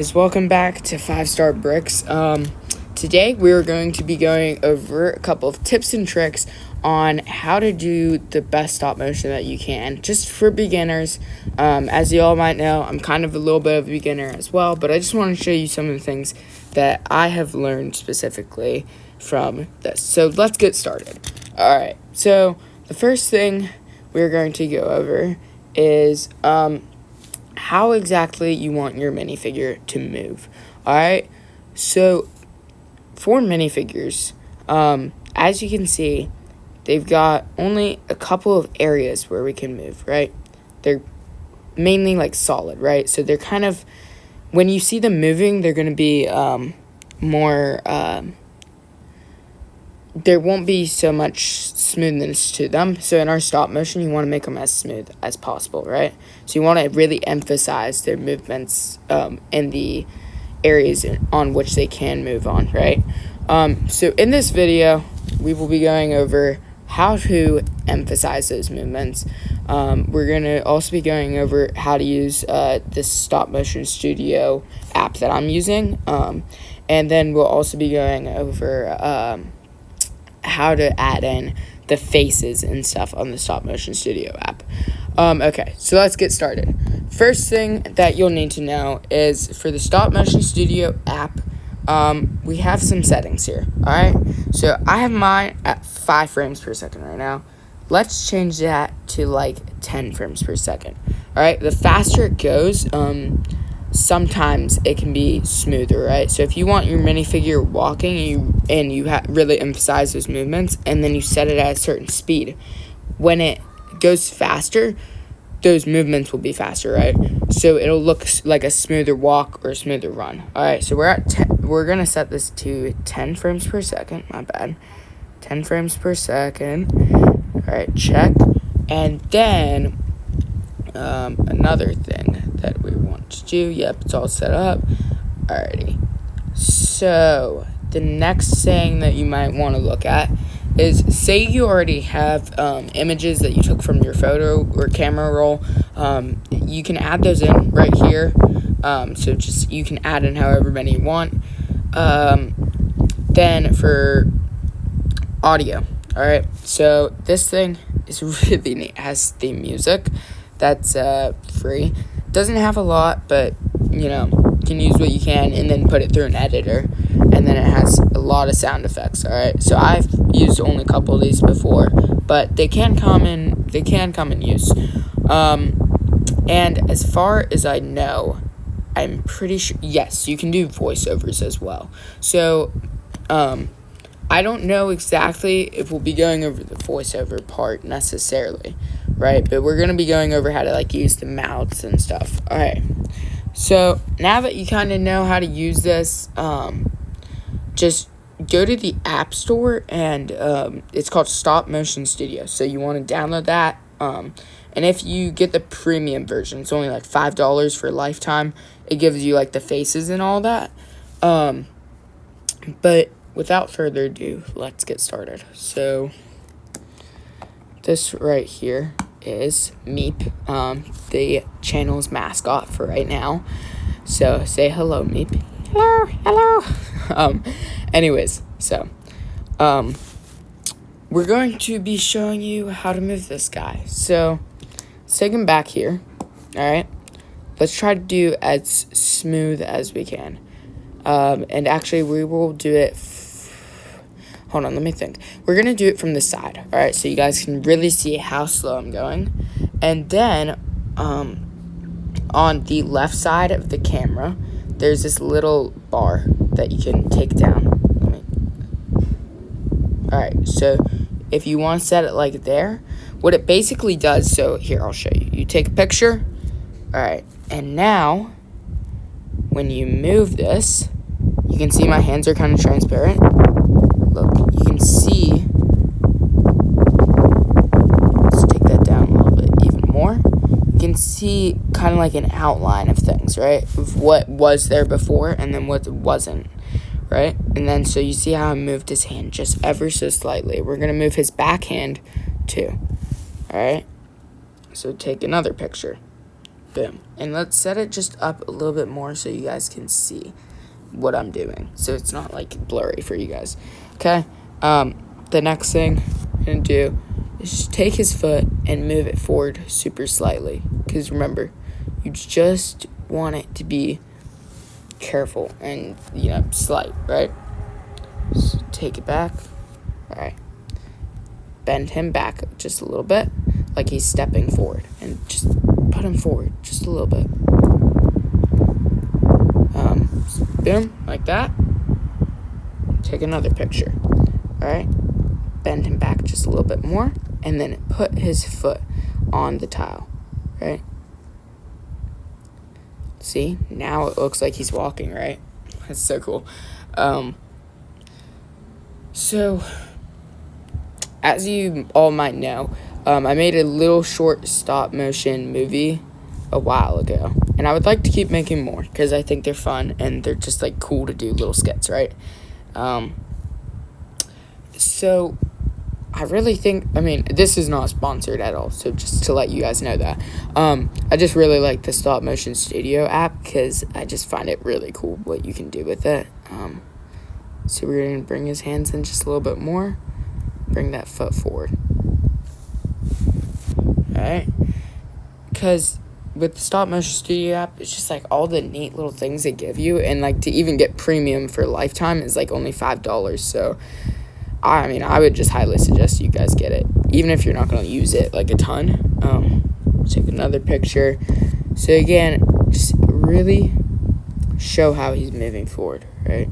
Welcome back to 5-Star Bricks. Today we're going to be going over a couple of tips and tricks on how to do the best stop motion that you can, just for beginners. As you all might know, I'm kind of a little bit of a beginner as well, but I just want to show you some of the things that I have learned specifically from this. So let's get started. Alright, so the first thing we're going to go over is how exactly you want your minifigure to move. Alright, so for minifigures, as you can see, they've got only a couple of areas where we can move, right? They're mainly like solid, right? So they're kind of, when you see them moving, they're going to be more, there won't be so much smoothness to them. So in our stop motion, you want to make them as smooth as possible, right? So you want to really emphasize their movements in the areas on which they can move on, right? So in this video, we will be going over how to emphasize those movements. We're going to also be going over how to use this stop motion studio app that I'm using. And then we'll also be going over how to add in the faces and stuff on the stop motion studio app. Okay, so let's get started. First thing that you'll need to know is for the stop motion studio app, we have some settings here. All right, so I have mine at 5 frames per second right now. Let's change that to like 10 frames per second. All right, the faster it goes, sometimes it can be smoother, right? So if you want your minifigure walking and you really emphasize those movements, and then you set it at a certain speed, when it goes faster, those movements will be faster, right? So it'll look like a smoother walk or a smoother run. All right, so we're gonna set this to 10 frames per second. My bad. 10 frames per second. All right, check. And then another thing that we want to do. Yep, it's all set up. Alrighty. So the next thing that you might want to look at is, say you already have images that you took from your photo or camera roll. You can add those in right here. So just you can add in however many you want. Then for audio. Alright, so this thing is really neat. It has theme music that's free. Doesn't have a lot, but you know, you can use what you can and then put it through an editor, and then it has a lot of sound effects. All right, so I've used only a couple of these before, but they can come in use. And as far as I know, I'm pretty sure, yes, you can do voiceovers as well. So I don't know exactly if we'll be going over the voiceover part necessarily, right? But we're going to be going over how to like use the mouths and stuff. All right. So now that you kind of know how to use this, just go to the App Store, and it's called Stop Motion Studio. So you want to download that. And if you get the premium version, it's only like $5 for a lifetime. It gives you like the faces and all that. But without further ado, let's get started. So this right here is Meep, the channel's mascot for right now. So say hello, Meep. Hello. Anyways, so we're going to be showing you how to move this guy. So let's take him back here. All right, let's try to do as smooth as we can. And actually we will do it hold on, let me think. We're going to do it from the side, all right, so you guys can really see how slow I'm going. And then on the left side of the camera, there's this little bar that you can take down. All right, so if you want to set it like there, what it basically does, so here, I'll show you. You take a picture, all right, and now when you move this, you can see my hands are kind of transparent. Look, you can see, let's take that down a little bit even more. You can see kind of like an outline of things, right? Of what was there before and then what wasn't, right? And then so you see how I moved his hand just ever so slightly. We're going to move his backhand too, all right? So take another picture. Boom. And let's set it just up a little bit more so you guys can see what I'm doing, so it's not like blurry for you guys. Okay. The next thing I'm gonna do is just take his foot and move it forward super slightly, because remember, you just want it to be careful and, slight, right? So take it back. All right. Bend him back just a little bit, like he's stepping forward, and just put him forward just a little bit. Boom, like that. Take another picture. All right. Bend him back just a little bit more, and then put his foot on the tile, right? See, now it looks like he's walking, right? That's so cool. So, as you all might know, I made a little short stop motion movie a while ago, and I would like to keep making more because I think they're fun and they're just like cool to do little skits, right? So I really think, this is not sponsored at all, so just to let you guys know that. I just really like the Stop Motion Studio app because I just find it really cool what you can do with it. So we're going to bring his hands in just a little bit more. Bring that foot forward. Alright? Because with the Stop Motion Studio app, it's just like all the neat little things they give you, and like to even get premium for lifetime is like only $5, so I would just highly suggest you guys get it, even if you're not going to use it like a ton. Take another picture. So again, just really show how he's moving forward, right?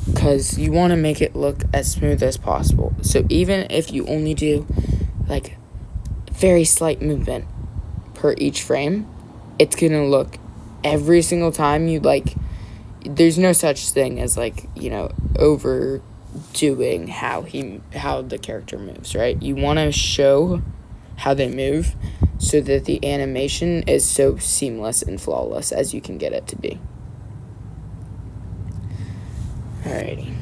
Because you want to make it look as smooth as possible. So even if you only do like very slight movement per each frame, it's going to look every single time you there's no such thing as overdoing how the character moves, right? You want to show how they move so that the animation is so seamless and flawless as you can get it to be. Alrighty.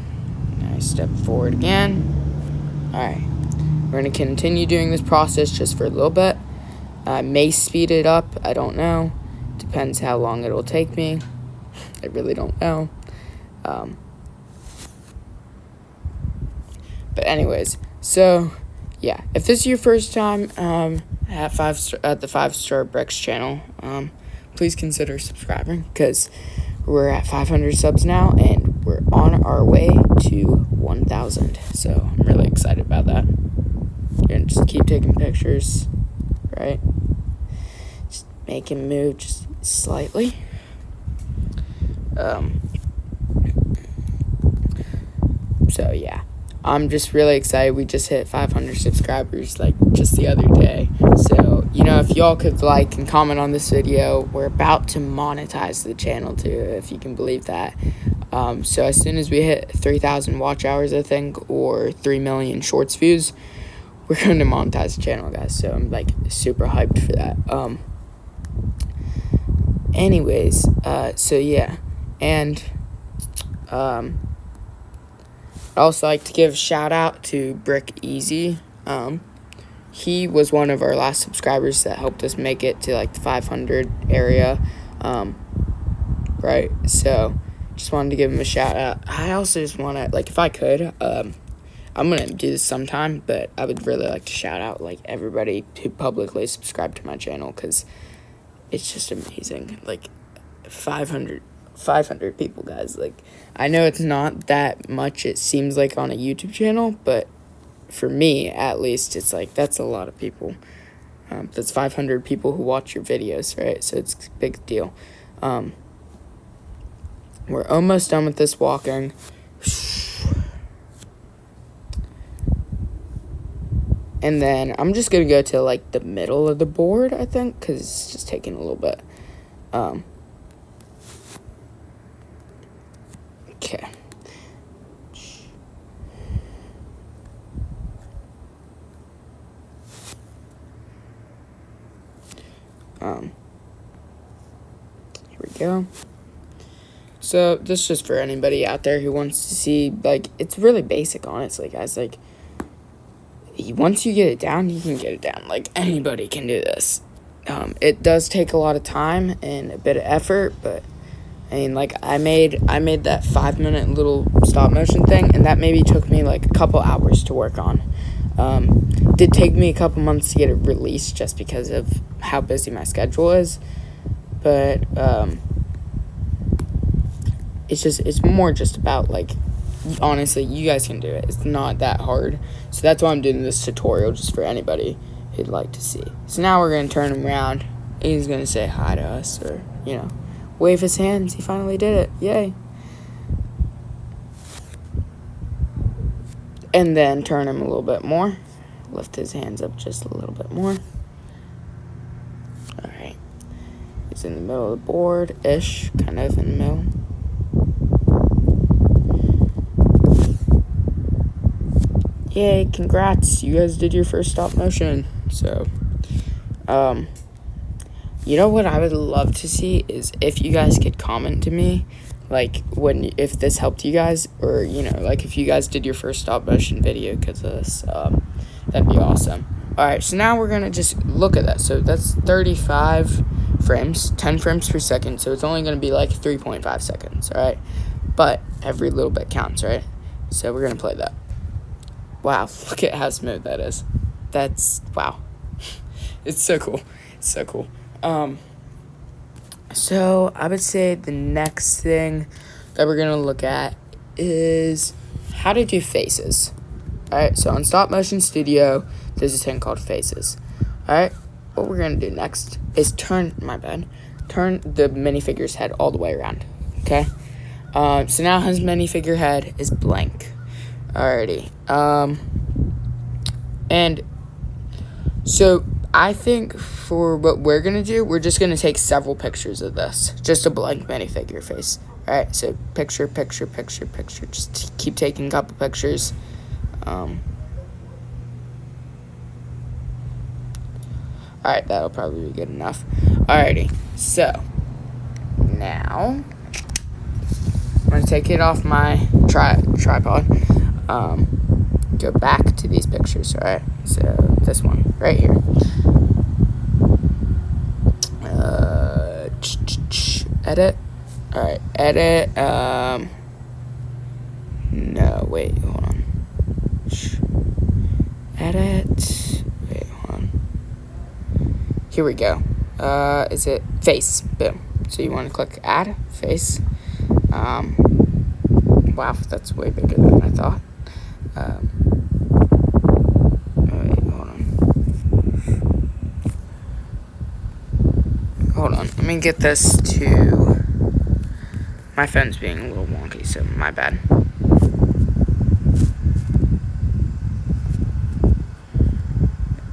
Now I step forward again. Alright. We're going to continue doing this process just for a little bit. I may speed it up. I don't know. Depends how long it'll take me. I really don't know. But anyways, so yeah, if this is your first time at the 5-Star Bricks channel, please consider subscribing because we're at 500 subs now and we're on our way to 1,000. So I'm really excited about that. You're gonna just keep taking pictures, right? Just make him move just slightly. So yeah, I'm just really excited. We just hit 500 subscribers just the other day. So, if y'all could like and comment on this video, we're about to monetize the channel too, if you can believe that. So as soon as we hit 3,000 watch hours, I think, or 3 million shorts views, we're going to monetize the channel, guys. So I'm super hyped for that. Anyways, so yeah, and I'd also like to give a shout out to Brick Easy. He was one of our last subscribers that helped us make it to the 500 area, right? So just wanted to give him a shout out. I also just want to if I could, I'm gonna do this sometime, but I would really like to shout out everybody who publicly subscribed to my channel because it's just amazing. 500 people, guys. I know it's not that much, it seems like, on a YouTube channel, but for me, at least, it's that's a lot of people. That's 500 people who watch your videos, right? So it's a big deal. We're almost done with this walking. And then I'm just going to go to, the middle of the board, I think, because it's just taking a little bit. Okay. Here we go. So, this is just for anybody out there who wants to see, it's really basic, honestly, guys. Once you get it down, you can get it down. Anybody can do this. It does take a lot of time and a bit of effort, but I mean, like, I made that 5-minute little stop motion thing, and that maybe took me like a couple hours to work on. It did take me a couple months to get it released just because of how busy my schedule is, but it's more just about, like, honestly, you guys can do it. It's not that hard. So that's why I'm doing this tutorial, just for anybody who'd like to see. So now we're going to turn him around. He's going to say hi to us, or, wave his hands. He finally did it. Yay. And then turn him a little bit more. Lift his hands up just a little bit more. Alright. He's in the middle of the board-ish, kind of in the middle. Yay, congrats, you guys did your first stop motion. So, you know what I would love to see is if you guys could comment to me, like, if this helped you guys, or, like, if you guys did your first stop motion video because of this, that'd be awesome. Alright, so now we're gonna just look at that. So that's 35 frames, 10 frames per second, so it's only gonna be like 3.5 seconds, alright? But every little bit counts, right? So we're gonna play that. Wow, look at how smooth that is. That's, wow. It's so cool. It's so cool. So I would say the next thing that we're going to look at is how to do faces. Alright, so on Stop Motion Studio, there's this thing called faces. Alright, what we're going to do next is turn the minifigure's head all the way around. Okay? So now his minifigure head is blank. Alrighty. And so I think for what we're going to do, we're just going to take several pictures of this. Just a blank minifigure face. Alright, so picture. Just keep taking a couple pictures. Alright, that'll probably be good enough. Alrighty, so now I'm going to take it off my tripod. Go back to these pictures, alright? So, this one, right here. Edit. Alright, edit. No, wait, hold on. Edit. Wait, hold on. Here we go. Is it face? Boom. So you want to click add face. Wow, that's way bigger than I thought. Wait, hold on. Let me get this to... My phone's being a little wonky, so my bad.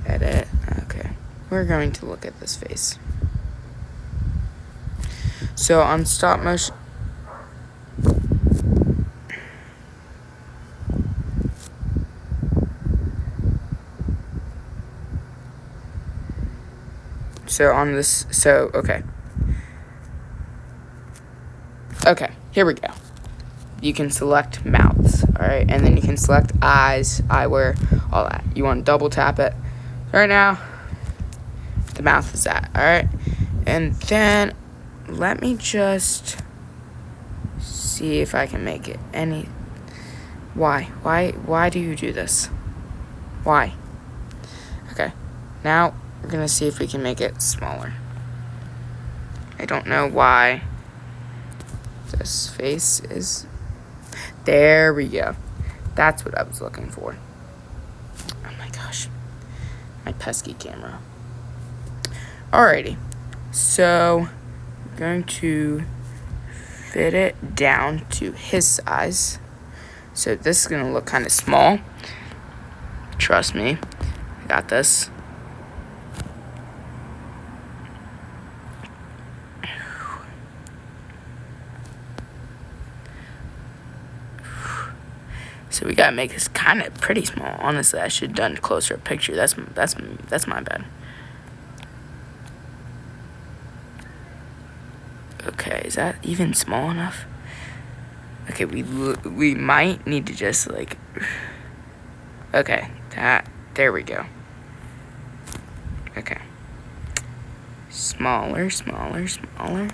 Edit. Okay. We're going to look at this face. So on stop motion... So on this, okay. Okay, here we go. You can select mouths, alright? And then you can select eyes, eyewear, all that. You want to double tap it. Right now, the mouth is that, alright? And then, let me just see if I can make it any... Why? Why do you do this? Why? Okay, now... We're going to see if we can make it smaller. I don't know why this face is... There we go. That's what I was looking for. Oh my gosh. My pesky camera. Alrighty. So, I'm going to fit it down to his size. So this is going to look kind of small. Trust me. I got this. So we gotta make this kind of pretty small. Honestly, I should have done a closer picture. That's my bad. Okay, is that even small enough? Okay, we might need to just like. Okay, there we go. Okay. Smaller, smaller, smaller.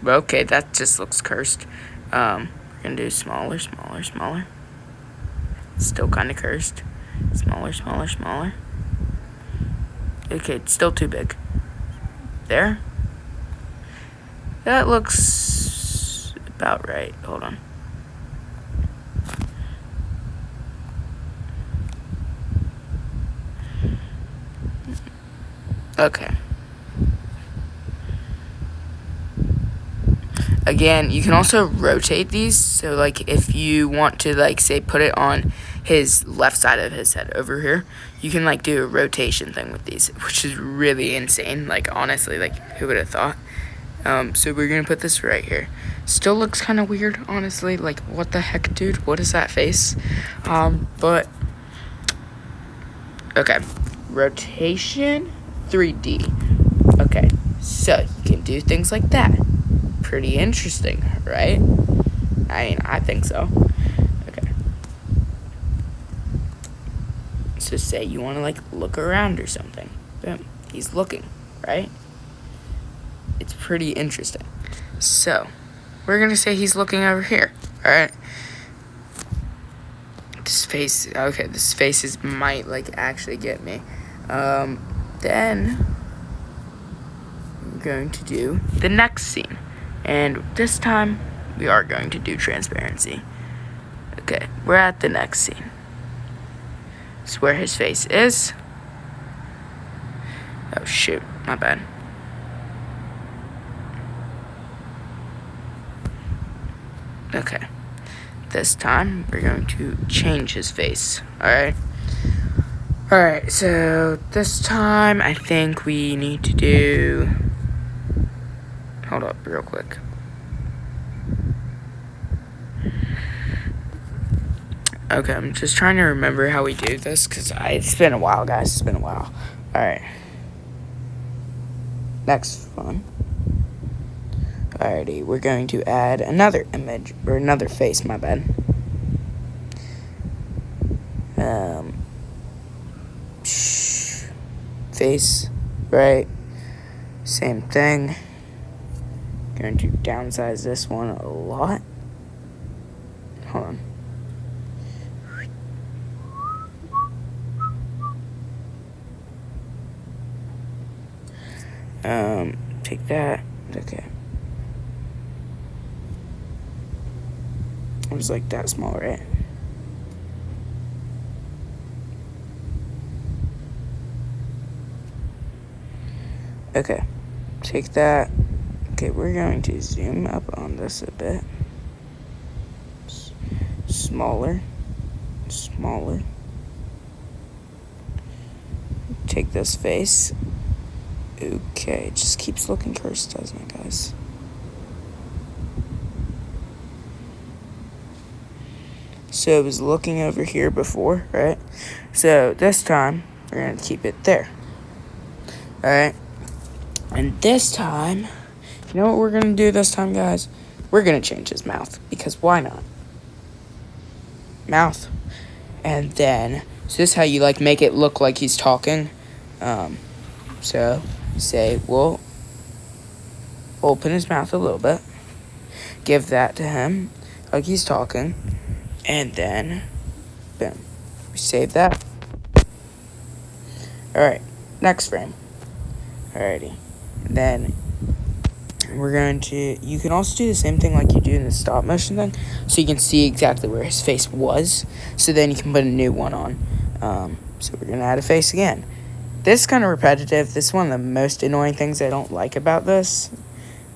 Okay, that just looks cursed. We're gonna do smaller, smaller, smaller. Still kind of cursed. Smaller, smaller, smaller. Okay, it's still too big. There. That looks about right. Hold on. Okay. Again, you can also rotate these. So, like, if you want to, like, say, put it on his left side of his head over here, you can, like, do a rotation thing with these, which is really insane. Like, honestly, like, who would have thought? So we're gonna put this right here. Still looks kind of weird, honestly. Like, what the heck, dude? What is that face? But okay, rotation 3D. Okay, so you can do things like that. Pretty interesting, right? I mean, I think so. Okay. So say you want to, like, look around or something. Boom. He's looking, right? It's pretty interesting. So, we're going to say he's looking over here, alright? This face, okay, this face might, like, actually get me. Then, we're going to do the next scene. And this time, we are going to do transparency. Okay, we're at the next scene. It's where his face is. Oh, shoot, my bad. Okay, this time we're going to change his face, alright? Alright, so this time I think we need to do... Hold up real quick. Okay, I'm just trying to remember how we do this, because it's been a while, guys, it's been a while. Alright. Next one. Alrighty, we're going to add another image, or another face, my bad. Face, right? Same thing. Going to downsize this one a lot. Hold on. Take that. Okay. It was like that small, right? Okay. Take that. Okay, we're going to zoom up on this a bit. Smaller. Smaller. Take this face. Okay, it just keeps looking cursed, doesn't it, guys? So it was looking over here before, right? So this time, we're going to keep it there. Alright? And this time, you know what we're going to do this time, guys? We're going to change his mouth, because why not? Mouth. And then, so this is how you, like, make it look like he's talking. So, say, we'll open his mouth a little bit. Give that to him, like he's talking. And then, boom. We save that. Alright, next frame. Alrighty. Then, we're going to, you can also do the same thing like you do in the stop motion thing. So you can see exactly where his face was. So then you can put a new one on. So we're going to add a face again. This is kind of repetitive. This is one of the most annoying things I don't like about this.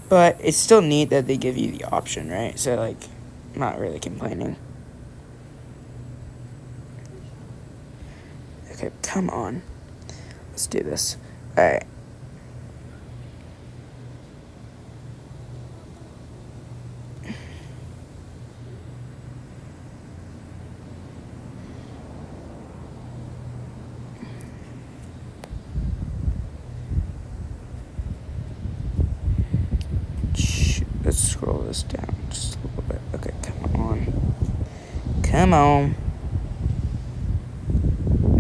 But it's still neat that they give you the option, right? So, like, I'm not really complaining. Okay, come on. Let's do this. Alright. Let's scroll this down just a little bit. Okay, come on. Come on.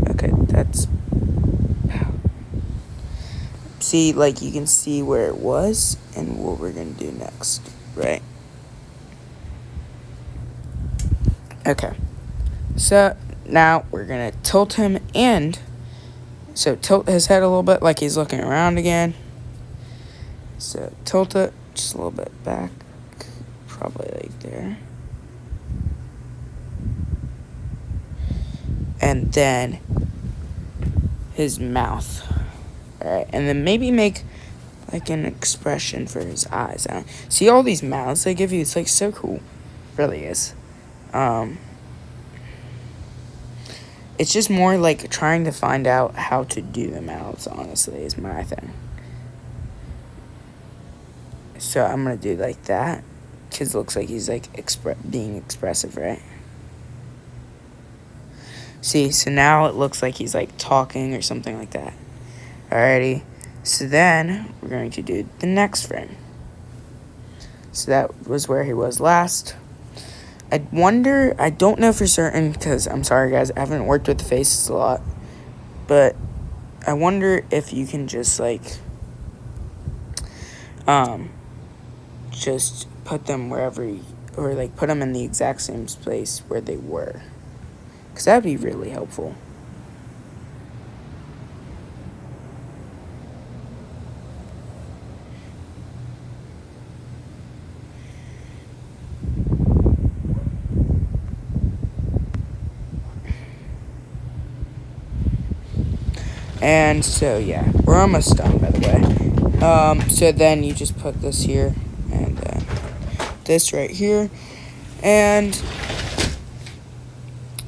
Okay, that's... see, like, you can see where it was and what we're going to do next, right? Okay. So, now we're going to tilt him and, so tilt his head a little bit like he's looking around again. So, tilt it just a little bit back, probably like there. And then his mouth. Alright, and then maybe make like an expression for his eyes. See all these mouths they give you? It's like so cool. It really is. It's just more like trying to find out how to do the mouths, honestly, is my thing. So I'm going to do like that. Because it looks like he's like being expressive, right? See, so now it looks like he's like talking or something like that. Alrighty. So then we're going to do the next frame. So that was where he was last. I wonder, I don't know for certain, because I'm sorry guys, I haven't worked with the faces a lot, but I wonder if you can just like just put them wherever or like put them in the exact same place where they were, because that would be really helpful. And so, yeah, we're almost done, by the way. So then you just put this here and this right here. And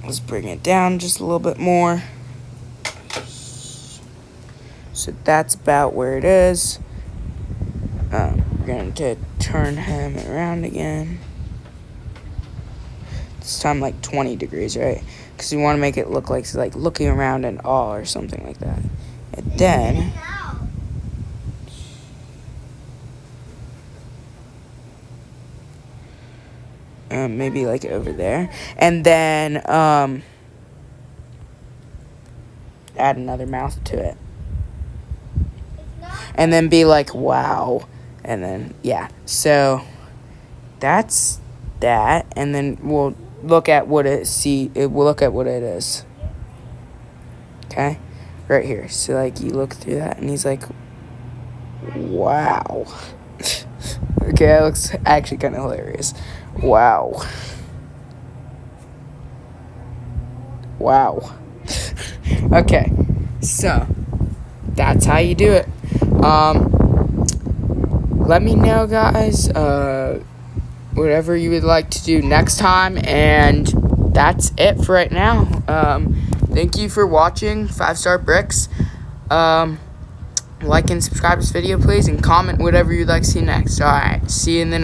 let's bring it down just a little bit more. So that's about where it is. We're going to turn him around again. This time like 20 degrees, right? Because you want to make it look like he's like looking around in awe or something like that. And then maybe like over there. And then add another mouth to it. And then be like, wow. And then, yeah. So that's that. And then we'll look at what we'll look at what it is. Okay? Right here. So, like, you look through that, and he's like, wow. Okay, that looks actually kind of hilarious. Wow. Wow. Okay. So, that's how you do it. Let me know, guys, whatever you would like to do next time, and that's it for right now. Thank you for watching 5-Star Bricks. Like and subscribe to this video, please, and comment whatever you'd like to see next. Alright, see you in the next